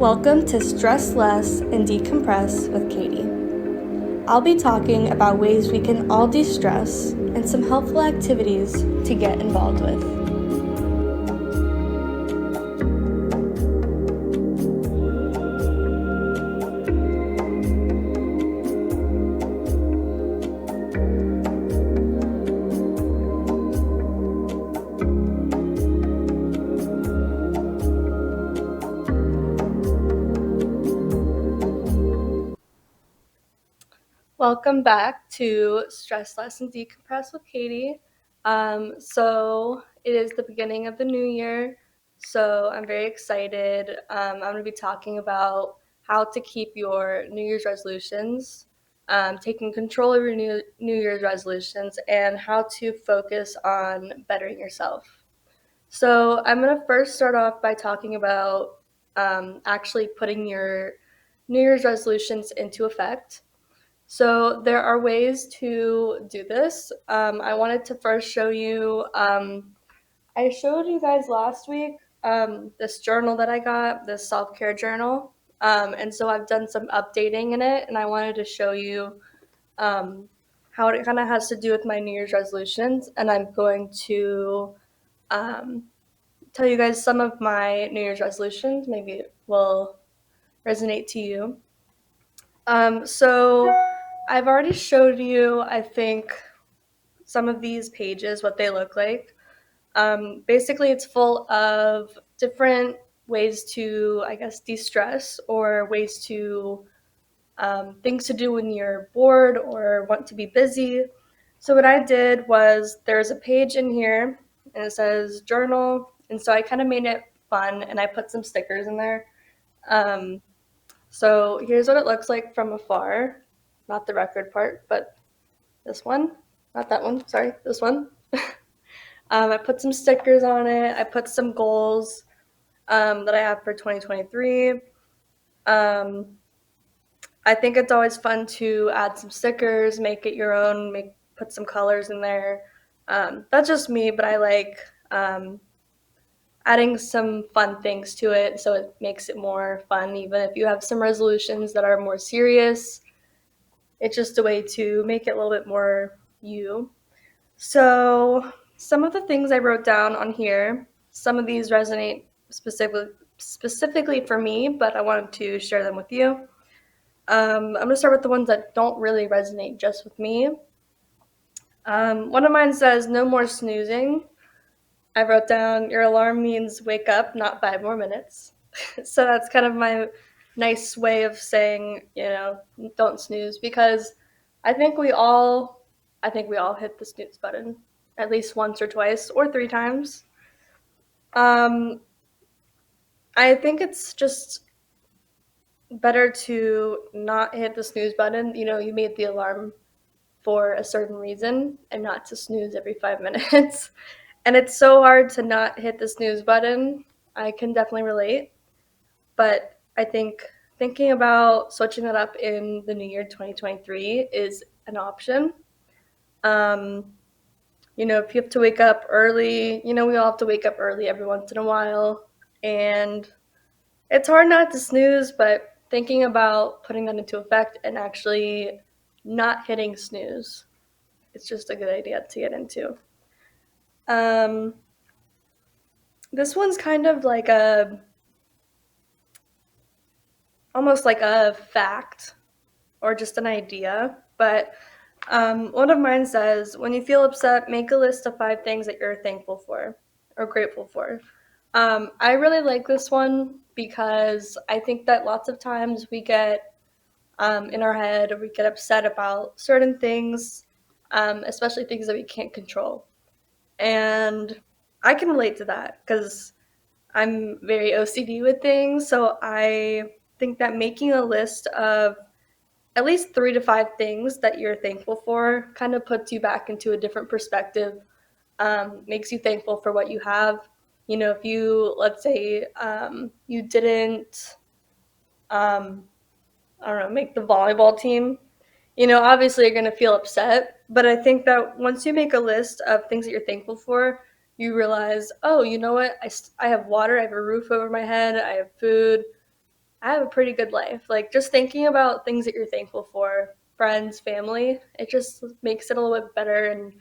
Welcome to Stress Less and Decompress with Katie. I'll be talking about ways we can all de-stress and some helpful activities to get involved with. Welcome back to Stress Less and Decompress with Katie. So it is the beginning of the new year, so I'm very excited. I'm going to be talking about how to keep your New Year's resolutions, taking control of your New Year's resolutions, and how to focus on bettering yourself. So I'm going to first start off by talking about actually putting your New Year's resolutions into effect. So there are ways to do this. I wanted to first show you, I showed you guys last week this journal that I got, this self-care journal. And so I've done some updating in it, and I wanted to show you how it kind of has to do with my New Year's resolutions. And I'm going to tell you guys some of my New Year's resolutions. Maybe it will resonate to you. So I've already showed you, I think, some of these pages, what they look like. Basically, it's full of different ways to, I guess, de-stress or ways to, things to do when you're bored or want to be busy. So what I did was there's a page in here and it says journal. And so I kind of made it fun and I put some stickers in there. So here's what it looks like from afar. Not the record part, but this one. Not that one, sorry, this one. I put some stickers on it. I put some goals that I have for 2023. I think it's always fun to add some stickers, make it your own, put some colors in there. That's just me, but I like adding some fun things to it so it makes it more fun, even if you have some resolutions that are more serious. It's just a way to make it a little bit more you. So some of the things I wrote down on here, some of these resonate specifically for me, but I wanted to share them with you. I'm going to start with the ones that don't really resonate just with me. One of mine says, no more snoozing. I wrote down, your alarm means wake up, not 5 more minutes. So that's kind of my nice way of saying, don't snooze, because I think we all hit the snooze button at least once or twice or 3 times. I think it's just better to not hit the snooze button. You made the alarm for a certain reason and not to snooze every 5 minutes. And it's so hard to not hit the snooze button. I can definitely relate. But I think thinking about switching that up in the new year 2023 is an option. If you have to wake up early, we all have to wake up early every once in a while. And it's hard not to snooze, but thinking about putting that into effect and actually not hitting snooze, it's just a good idea to get into. This one's kind of like almost like a fact or just an idea, but one of mine says, when you feel upset, make a list of 5 things that you're thankful for or grateful for. I really like this one because I think that lots of times we get in our head or we get upset about certain things, especially things that we can't control. And I can relate to that because I'm very OCD with things. So I think that making a list of at least 3 to 5 things that you're thankful for kind of puts you back into a different perspective, makes you thankful for what you have. If you, let's say, you didn't, make the volleyball team, obviously you're going to feel upset. But I think that once you make a list of things that you're thankful for, you realize, oh, you know what? I have water, I have a roof over my head, I have food. I have a pretty good life. Like, just thinking about things that you're thankful for, friends, family, it just makes it a little bit better and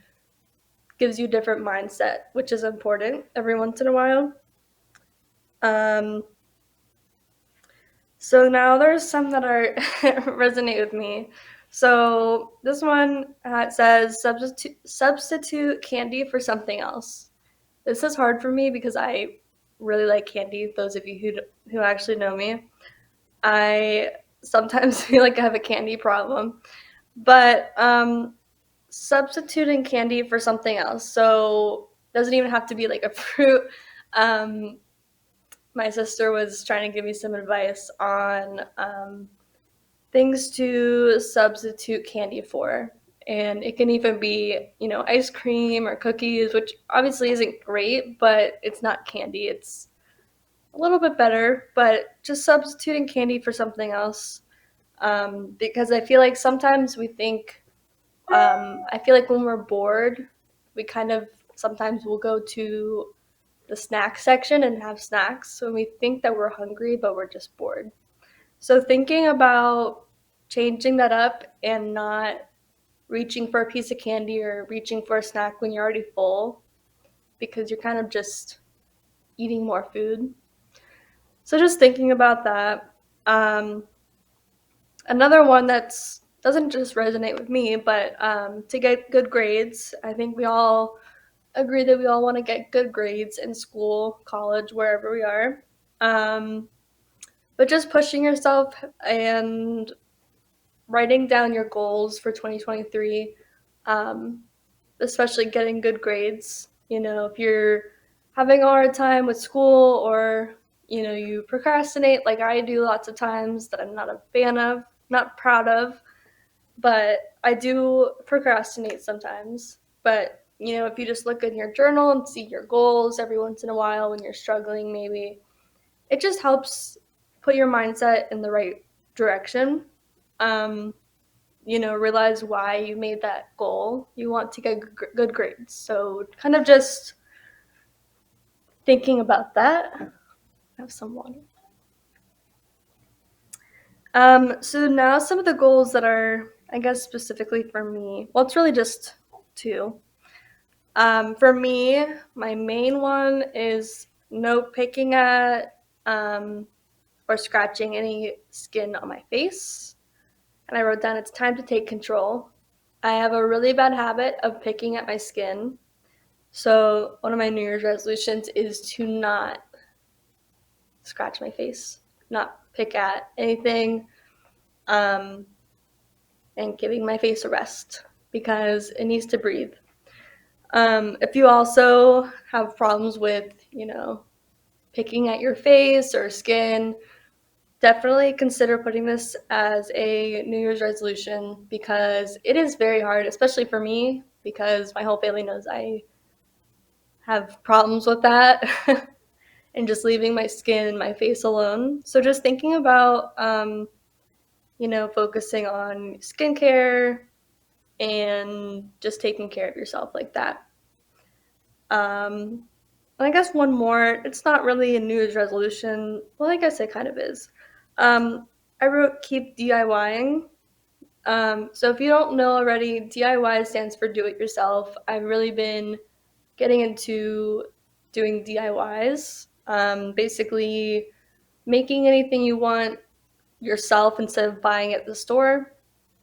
gives you a different mindset, which is important every once in a while. Um, so now there's some that are resonate with me. So this one says substitute candy for something else. This is hard for me because I really like candy. Those of you who actually know me, I sometimes feel like I have a candy problem. But substituting candy for something else. So it doesn't even have to be like a fruit. Um, my sister was trying to give me some advice on things to substitute candy for. And it can even be, ice cream or cookies, which obviously isn't great, but it's not candy. It's a little bit better, but just substituting candy for something else. Because I feel like sometimes I feel like when we're bored, we kind of sometimes will go to the snack section and have snacks when we think that we're hungry, but we're just bored. So thinking about changing that up and not reaching for a piece of candy or reaching for a snack when you're already full because you're kind of just eating more food. So just thinking about that. Um, Another one that's doesn't just resonate with me, but to get good grades, I think we all agree that we all want to get good grades in school, college, wherever we are. Um, but just pushing yourself and writing down your goals for 2023, um, especially getting good grades. If you're having a hard time with school or, you procrastinate like I do lots of times that I'm not a fan of, not proud of, but I do procrastinate sometimes. But, if you just look in your journal and see your goals every once in a while when you're struggling, maybe it just helps put your mindset in the right direction. Um, realize why you made that goal. You want to get good grades. So, kind of just thinking about that. Have some water. So now some of the goals that are, I guess, specifically for me. Well, it's really just two. For me, my main one is no picking at or scratching any skin on my face. And I wrote down it's time to take control. I have a really bad habit of picking at my skin. So one of my New Year's resolutions is to not scratch my face, not pick at anything, um, and giving my face a rest because it needs to breathe. If you also have problems with, picking at your face or skin, definitely consider putting this as a New Year's resolution because it is very hard, especially for me, because my whole family knows I have problems with that and just leaving my skin and my face alone. So just thinking about, focusing on skincare and just taking care of yourself like that. Um, and I guess one more, it's not really a New Year's resolution. Well, I guess it kind of is. I wrote keep DIYing. So if you don't know already, DIY stands for do it yourself. I've really been getting into doing DIYs. Basically, making anything you want yourself instead of buying at the store.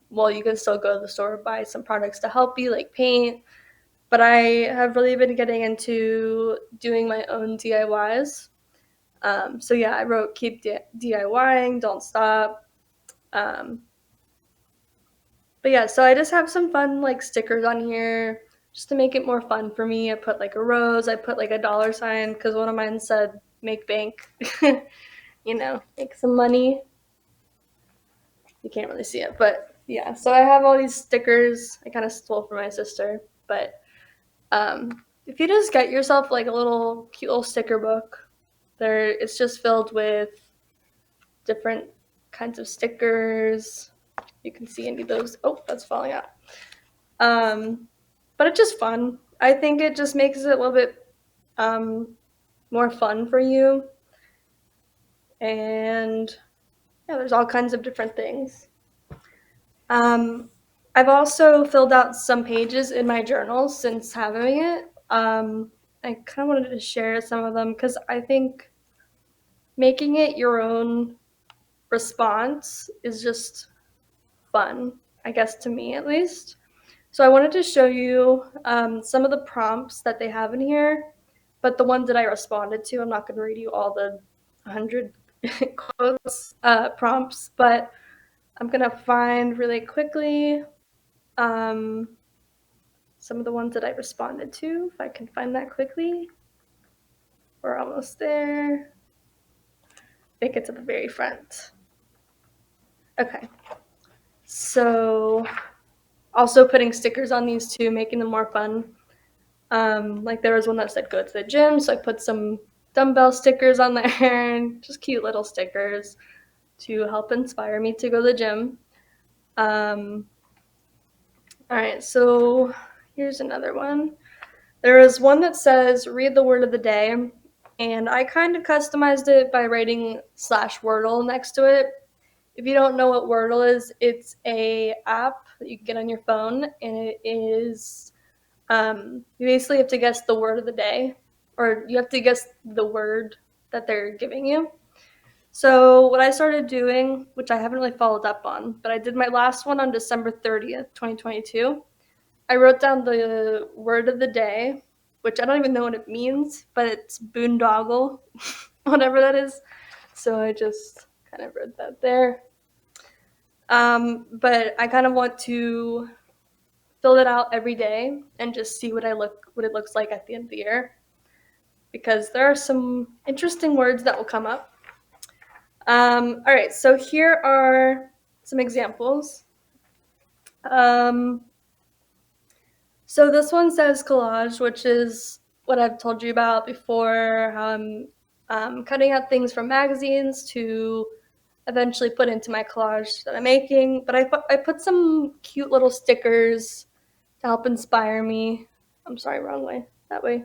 Well, you can still go to the store buy some products to help you, like paint. But I have really been getting into doing my own DIYs. So yeah, I wrote keep DIYing, don't stop. Um, but yeah, so I just have some fun like stickers on here just to make it more fun for me. I put like a rose, I put like a dollar sign because one of mine said make bank, make some money. You can't really see it, but yeah. So I have all these stickers I kind of stole from my sister, but if you just get yourself like a little cute little sticker book, it's just filled with different kinds of stickers. You can see any of those. Oh, that's falling out. But it's just fun. I think it just makes it a little bit more fun for you. And yeah, there's all kinds of different things. I've also filled out some pages in my journal since having it. I kind of wanted to share some of them because I think making it your own response is just fun, I guess, to me at least. So I wanted to show you some of the prompts that they have in here, but the ones that I responded to, I'm not going to read you all the 100 quotes, prompts, but I'm going to find really quickly some of the ones that I responded to, if I can find that quickly. We're almost there. I think it's at the very front. Okay. So also putting stickers on these too, making them more fun. Like there was one that said go to the gym, so I put some dumbbell stickers on there and just cute little stickers to help inspire me to go to the gym. All right, so here's another one. There is one that says read the word of the day, and I kind of customized it by writing /Wordle next to it. If you don't know what Wordle is, it's a app that you can get on your phone, and it is you basically have to guess the word of the day, or you have to guess the word that they're giving you. So what I started doing, which I haven't really followed up on, but I did my last one on December 30th, 2022. I wrote down the word of the day, which I don't even know what it means, but it's boondoggle, whatever that is. So I just kind of wrote that there. But I kind of want to fill it out every day and just see what it looks like at the end of the year, because there are some interesting words that will come up. All right, so here are some examples. So this one says collage, which is what I've told you about before, how I'm cutting out things from magazines to eventually put into my collage that I'm making. But I put some cute little stickers to help inspire me. I'm sorry, wrong way, that way.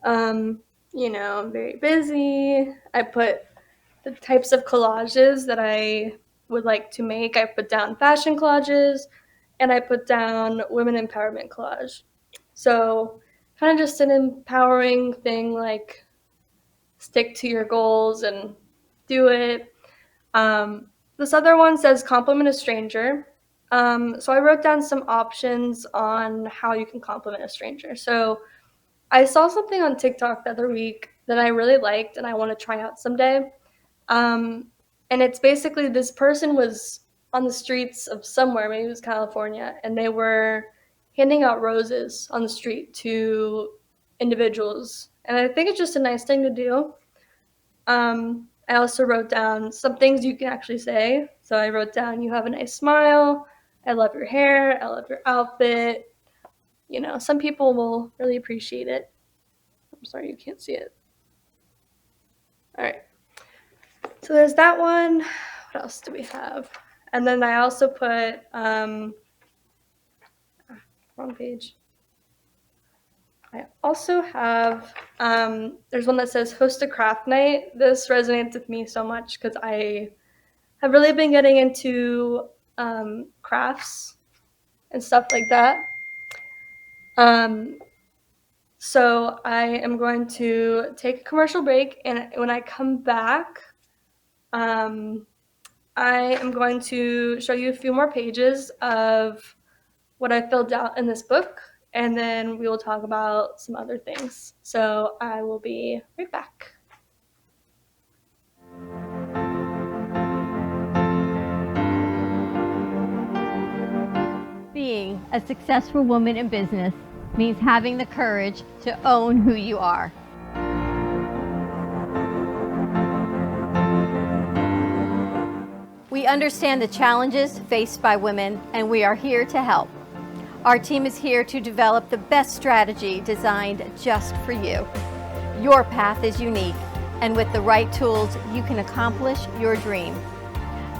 You know, I'm very busy. I put the types of collages that I would like to make. I put down fashion collages, and I put down women empowerment collage. So kind of just an empowering thing, like stick to your goals and do it. This other one says compliment a stranger. So I wrote down some options on how you can compliment a stranger. So I saw something on TikTok the other week that I really liked and I want to try out someday. And it's basically this person was on the streets of somewhere, maybe it was California, and they were handing out roses on the street to individuals. And I think it's just a nice thing to do. I also wrote down some things you can actually say. So I wrote down, you have a nice smile. I love your hair. I love your outfit. You know, some people will really appreciate it. I'm sorry, you can't see it. All right. So there's that one. What else do we have? And then I also put, wrong page. I also have, there's one that says host a craft night. This resonates with me so much because I have really been getting into crafts and stuff like that. So I am going to take a commercial break, and when I come back, I am going to show you a few more pages of what I filled out in this book, and then we will talk about some other things. So I will be right back. Being a successful woman in business means having the courage to own who you are. We understand the challenges faced by women, and we are here to help. Our team is here to develop the best strategy designed just for you. Your path is unique, and with the right tools, you can accomplish your dream.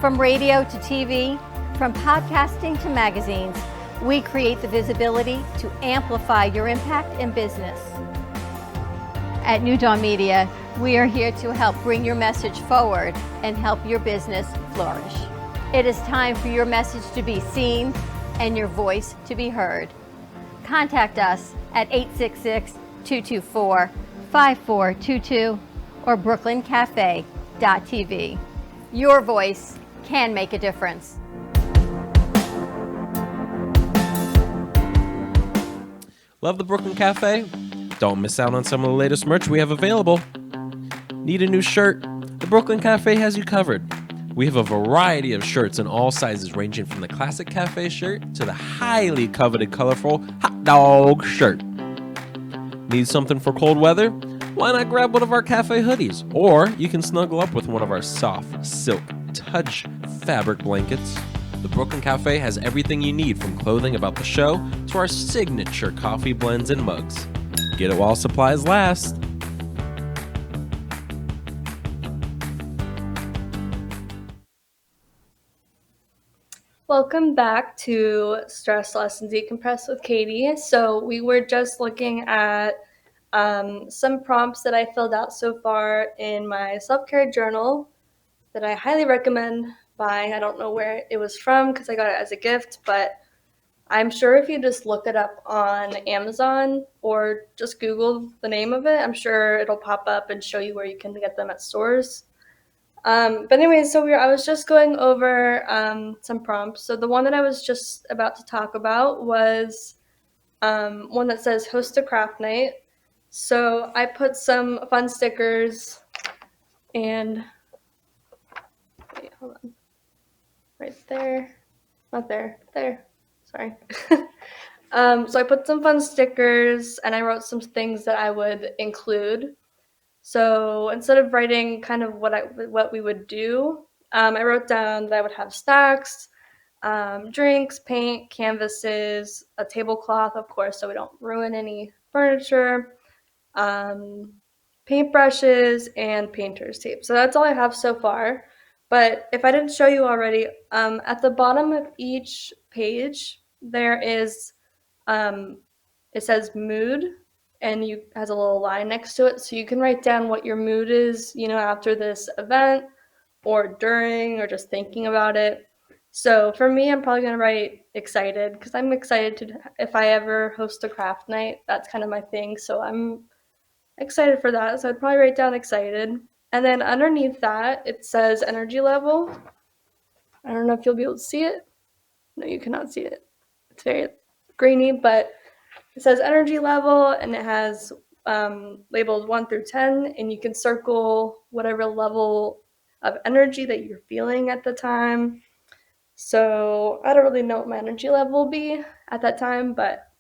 From radio to TV, from podcasting to magazines, we create the visibility to amplify your impact in business. At New Dawn Media, we are here to help bring your message forward and help your business flourish. It is time for your message to be seen and your voice to be heard. Contact us at 866-224-5422 or brooklyncafe.tv. Your voice can make a difference. Love the Brooklyn Cafe? Don't miss out on some of the latest merch we have available. Need a new shirt? The Brooklyn Cafe has you covered. We have a variety of shirts in all sizes, ranging from the classic cafe shirt to the highly coveted colorful hot dog shirt. Need something for cold weather? Why not grab one of our cafe hoodies? Or you can snuggle up with one of our soft silk touch fabric blankets. The Brooklyn Cafe has everything you need, from clothing about the show to our signature coffee blends and mugs. Get it while supplies last. Welcome back to Stress Less and Decompress with Katie. So we were just looking at some prompts that I filled out so far in my self-care journal that I highly recommend buying. I don't know where it was from because I got it as a gift, but I'm sure if you just look it up on Amazon or just Google the name of it, I'm sure it'll pop up and show you where you can get them at stores. But anyway, so I was just going over some prompts. So the one that I was just about to talk about was one that says host a craft night. So I put some fun stickers and wait, hold on, right there, not there, there. Sorry. So I put some fun stickers and I wrote some things that I would include. So instead of writing kind of what we would do, I wrote down that I would have snacks, drinks, paint, canvases, a tablecloth, of course, so we don't ruin any furniture, um, paintbrushes, and painter's tape. So that's all I have so far. But if I didn't show you already, at the bottom of each page, there is, um, it says mood, and you has a little line next to it. So you can write down what your mood is, after this event or during or just thinking about it. So for me, I'm probably going to write excited because I'm excited to, if I ever host a craft night, that's kind of my thing. So I'm excited for that. So I'd probably write down excited. And then underneath that, it says energy level. I don't know if you'll be able to see it. No, you cannot see it. It's very grainy, but it says energy level and it has labeled 1 through 10, and you can circle whatever level of energy that you're feeling at the time. So I don't really know what my energy level will be at that time, but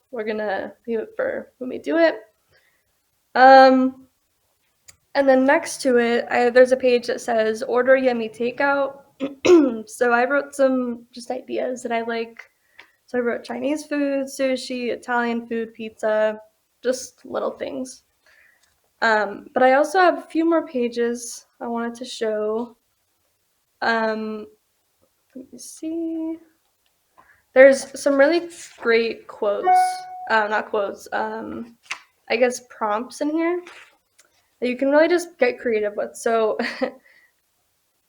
we're gonna leave it for when we do it. And then next to it, there's a page that says order yummy takeout. So I wrote some just ideas that I like. So I wrote Chinese food, sushi, Italian food, pizza, just little things. But I also have a few more pages I wanted to show. Let me see. There's some really great quotes, not quotes, I guess prompts in here that you can really just get creative with. So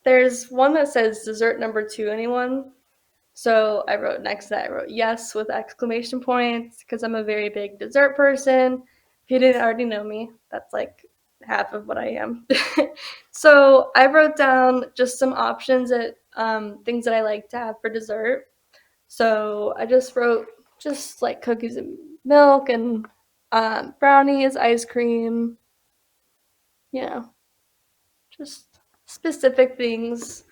there's one that says dessert number 2, anyone? So I wrote next to that, I wrote yes with exclamation points because I'm a very big dessert person. If you didn't already know me, that's like half of what I am. So I wrote down just some options that things that I like to have for dessert. So I just wrote just like cookies and milk and brownies, ice cream, you know, just specific things,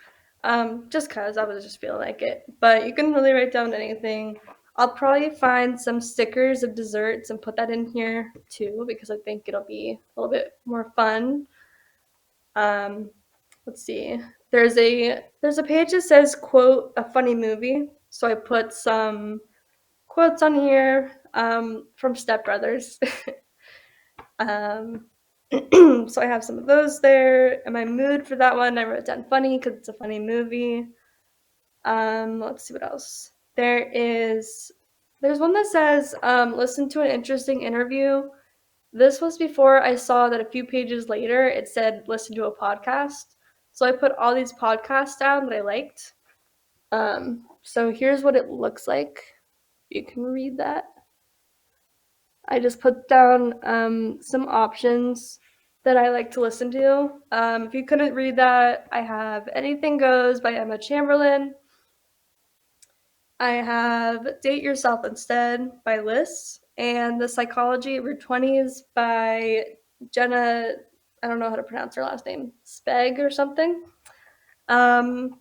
just because I was just feeling like it. But you can really write down anything. I'll probably find some stickers of desserts and put that in here too because I think it'll be a little bit more fun. Let's see. There's a page that says quote a funny movie. So I put some quotes on here from Step Brothers. um, so I have some of those there. And my mood for that one, I wrote down funny because it's a funny movie. Let's see what else. There's one that says listen to an interesting interview. This was before I saw that a few pages later it said listen to a podcast. So I put all these podcasts down that I liked. So here's what it looks like. You can read that. I just put down some options that I like to listen to. If you couldn't read that, I have Anything Goes by Emma Chamberlain. I have Date Yourself Instead by Liz, and The Psychology of Your 20s by Jenna, I don't know how to pronounce her last name, Speg or something. And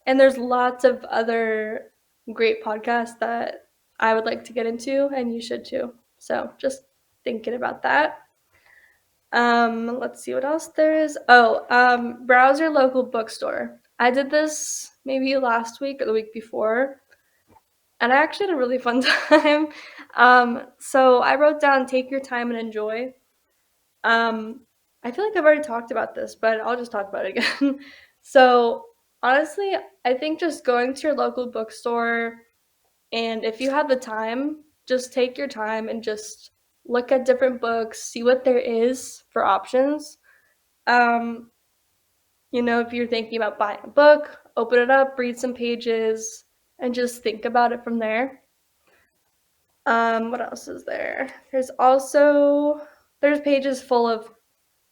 there's lots of other great podcasts that I would like to get into, and you should too. So just thinking about that. Let's see what else there is. Browse your local bookstore. I did this maybe last week or the week before, and I actually had a really fun time. So I wrote down take your time and enjoy. I feel like I've already talked about this, but I'll just talk about it again. So honestly, I think just going to your local bookstore, and if you have the time, just take your time and just look at different books, see what there is for options. Um, if you're thinking about buying a book, open it up, read some pages, and just think about it from there. What else is there? There's pages full of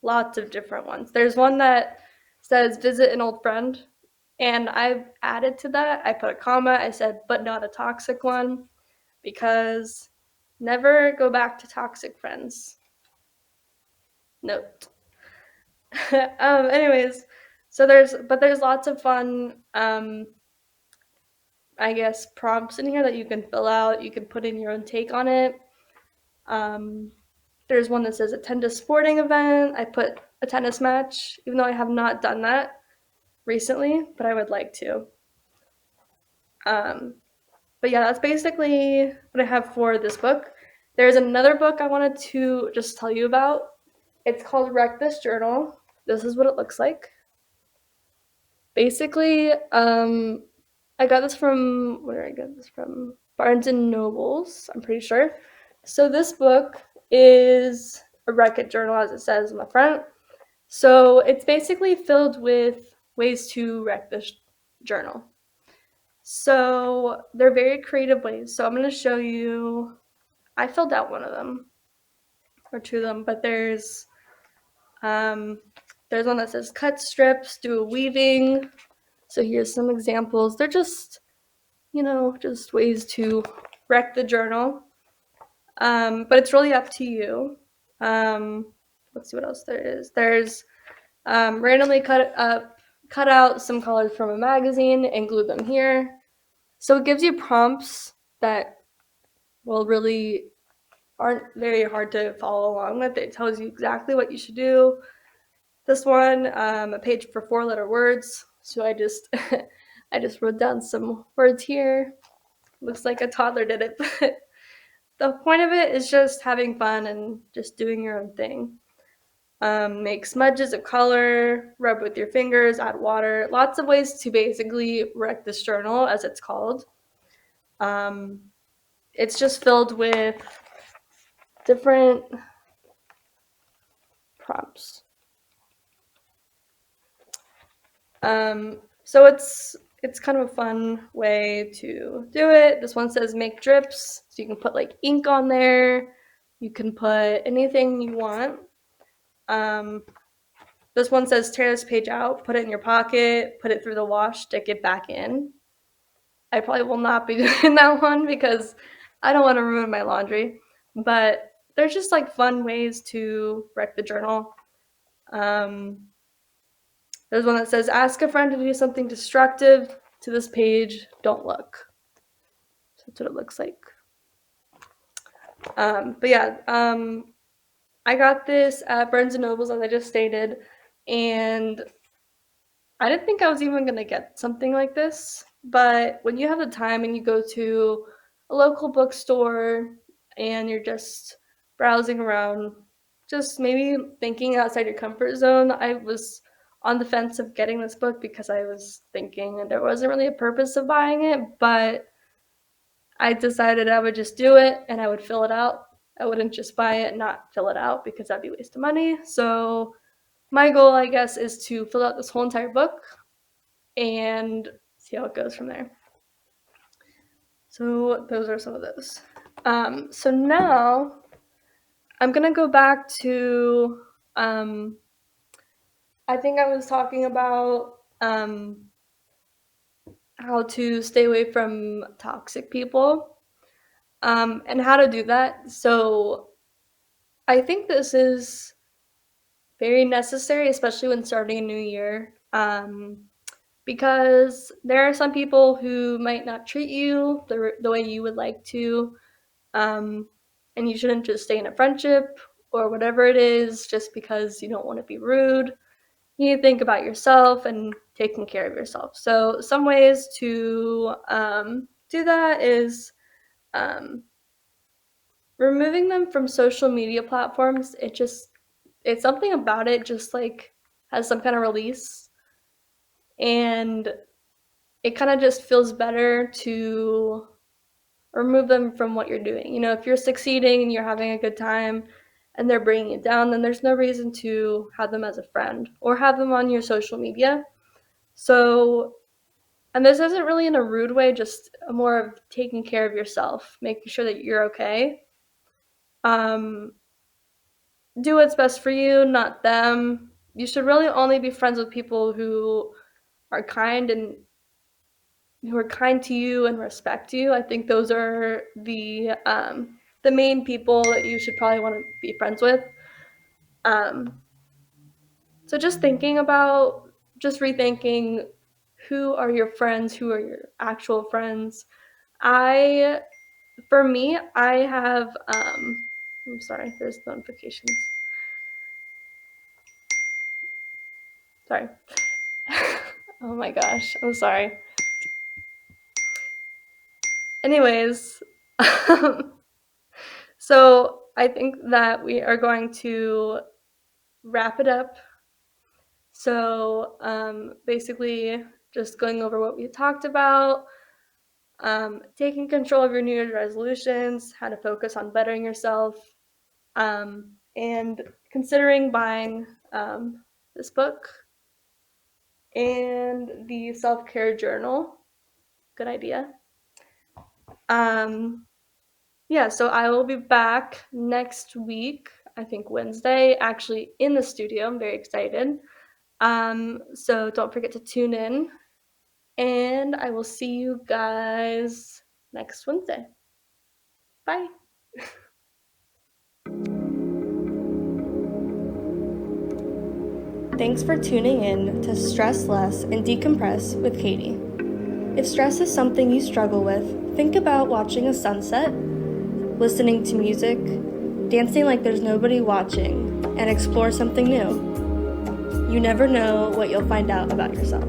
lots of different ones. There's one that says visit an old friend, and I've added to that. I put a comma. I said, but not a toxic one, because never go back to toxic friends. Note. Anyways, there's lots of fun, I guess, prompts in here that you can fill out. You can put in your own take on it. There's one that says attend a sporting event. I put a tennis match, even though I have not done that recently, but I would like to. But yeah, that's basically what I have for this book. There's another book I wanted to just tell you about. It's called Wreck This Journal. This is what it looks like. Basically, I got this from, where did I get this from? Barnes and Nobles, I'm pretty sure. So this book is a Wreck It journal, as it says on the front. So it's basically filled with ways to wreck this journal. So they're very creative ways. So I'm going to show you. I filled out one of them or two of them, but there's one that says cut strips, do a weaving. So here's some examples. They're just, just ways to wreck the journal. But it's really up to you. Let's see what else there is. There's randomly cut out some colors from a magazine and glue them here. So it gives you prompts that really aren't very hard to follow along with. It tells you exactly what you should do. This one, a page for 4-letter words. So I just I just wrote down some words here. Looks like a toddler did it, but the point of it is just having fun and just doing your own thing. Make smudges of color, rub with your fingers, add water. Lots of ways to basically wreck this journal, as it's called. It's just filled with different prompts. So it's kind of a fun way to do it. This one says make drips, so you can put like ink on there. You can put anything you want. This one says tear this page out, put it in your pocket, put it through the wash, stick it back in. I probably will not be doing that one because I don't want to ruin my laundry. But there's just like fun ways to wreck the journal. There's one that says ask a friend to do something destructive to this page, don't look. So that's what it looks like. But yeah, I got this at Barnes and Nobles, as I just stated, and I didn't think I was even gonna get something like this. But when you have the time and you go to a local bookstore and you're just browsing around, just maybe thinking outside your comfort zone, I was on the fence of getting this book because I was thinking there wasn't really a purpose of buying it, but I decided I would just do it and I would fill it out I wouldn't just buy it and not fill it out because that'd be a waste of money. So my goal, I guess, is to fill out this whole entire book and see how it goes from there. So those are some of those. So now I'm going to go back to, I think I was talking about how to stay away from toxic people and how to do that. So I think this is very necessary, especially when starting a new year, because there are some people who might not treat you the way you would like to, and you shouldn't just stay in a friendship or whatever it is just because you don't want to be rude. You need to think about yourself and taking care of yourself. So some ways to do that is removing them from social media platforms. It's something about it just like has some kind of release, and it kind of just feels better to remove them from what you're doing. You know, if you're succeeding and you're having a good time and they're bringing you down, then there's no reason to have them as a friend or have them on your social media. So, and this isn't really in a rude way, just more of taking care of yourself, making sure that you're okay. Um, do what's best for you, not them. You should really only be friends with people who are kind and who are kind to you and respect you. I think those are the main people that you should probably want to be friends with. Um, so just rethinking who are your friends, who are your actual friends. I, for me, I have, I'm sorry, there's notifications. Sorry. Oh my gosh, I'm sorry. Anyways, so I think that we are going to wrap it up. So basically, just going over what we talked about, taking control of your New Year's resolutions, how to focus on bettering yourself, and considering buying this book and the self-care journal. Good idea. Yeah, so I will be back next week, I think Wednesday, actually in the studio. I'm very excited. So don't forget to tune in, and I will see you guys next Wednesday. Bye. Thanks for tuning in to Stress Less and Decompress with Katie. If stress is something you struggle with, think about watching a sunset, listening to music, dancing like there's nobody watching, and explore something new. You never know what you'll find out about yourself.